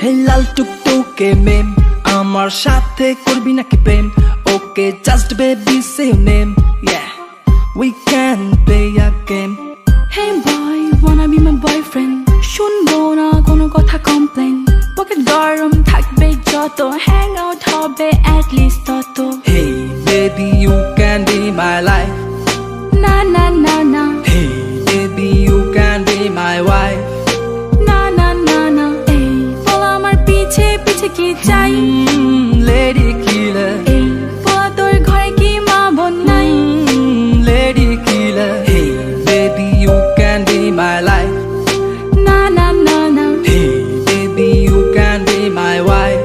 হে লাল টুকটুকে মেম, আমার সাথে করবি নাকি প্রেম? Okay just baby say name, yeah we can play a game. Hey boy, wanna be my boyfriend? শুনবো না কোনো কথা কমপ্লেন, পকেট গরম থাকবে যত, হ্যাং আউট হবে at least তত। Hey baby you can be my life, না না না না, hey baby you can be my wife, না না না না, এই বল আমার পিছে পিছে কি চাই? lady killer, এই বল তোর ঘরে কি মা বোন নাই? lady killer. Hey baby you can be my life, না না না না, hey baby you can be my wife,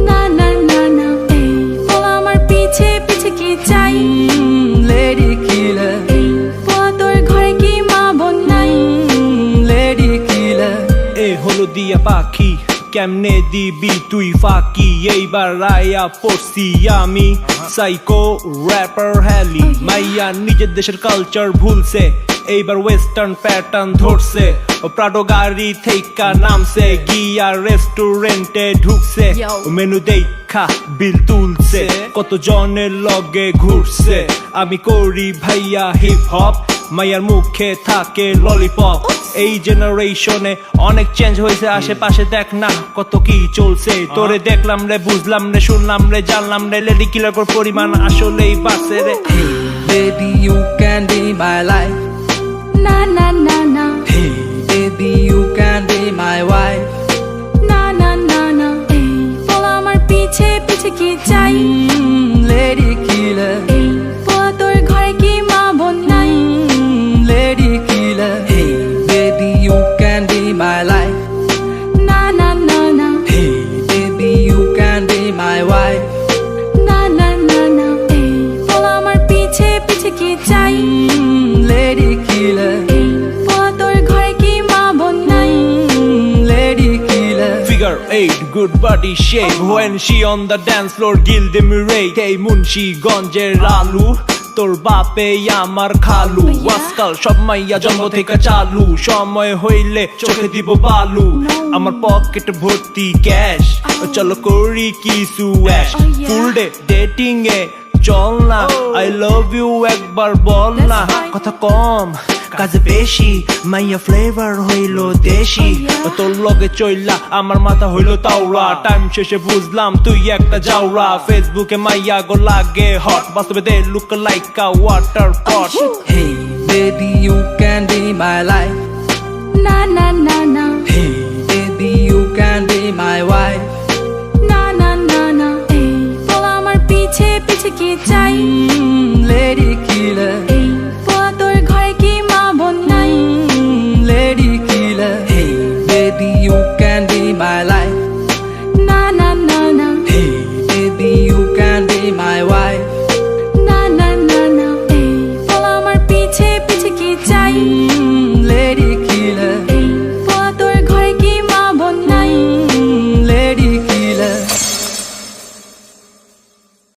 না না না না, এই বল আমার পিছে পিছে কি চাই? lady killer, এই বল তোর ঘরে কি মা বোন নাই? lady killer. এ হলো দিয়া পাখি, কেমনে দিবি তুই ফাঁকি? এইবার রায়া পড়ছি আমি, সাইকো র্যাপার হ্যালি। মাইয়া নিজের দেশের কালচার ভুলছে, এইবার ওয়েস্টার্ন প্যাটার্ন ধরছে। প্রাডো গাড়ি থেইকা নামছে, গিয়া রেস্টুরেন্টে ঢুকছে। মেনু দেখা বিল তুলছে, কত জনের লগে ঘুরছে। আমি করি ভাইয়া হিপ হপ, মাইয়ার মুখে থাকে ললিপপ। এই জেনারেশনে অনেক চেঞ্জ হয়েছে, আশেপাশে দেখ না কত কি চলছে। তোরে দেখলাম রে, বুঝলাম রে, শুনলাম রে, জানলাম রে, লেডি কিলার পরিমাণ আসলেই বাড়ছে রে। Hey baby you can be my life, না না না না, hey baby you can be my wife, না না না না, এই বল আমার পিছে পিছে কি চাই? lady killer, এই বল তোর ঘরে কি মা বোন নাই? lady killer. Hey baby you can be my life, না না না না, hey baby you can be my wife, না না না না, এই বল আমার পিছে পিছে কি চাই? lady killer, এই বল তোর ঘরে কি মা বোন নাই? lady killer. Figure 8, good body shape. When she on the dance floor, gilde mirate. Hey Munshi গঞ্জের আলু, তোর বাপে আমার খালু। আজকাল সব মাইয়া জন্ম থেকে চালু, সময় হইলে চোখে দিব বালু। আমার পকেট ভর্তি ক্যাশ, চলো করি কিছু অ্যাশ। ফুল ডে ডেটিং এ চল না, আই লাভ ইউ একবার বল না। কথা কম কাজে বেশি, মাইয়া ফ্লেভার হইলো দেশি। তোর লগে চইলা আমার মাথা হইলো তাওরা, টাইম শেষে বুঝলাম তুই একটা জাউরা। ফেসবুকে মাইয়া গো লাগে হট, বাস্তবে they look like a water pot. Hey baby you can be my life, না না না না,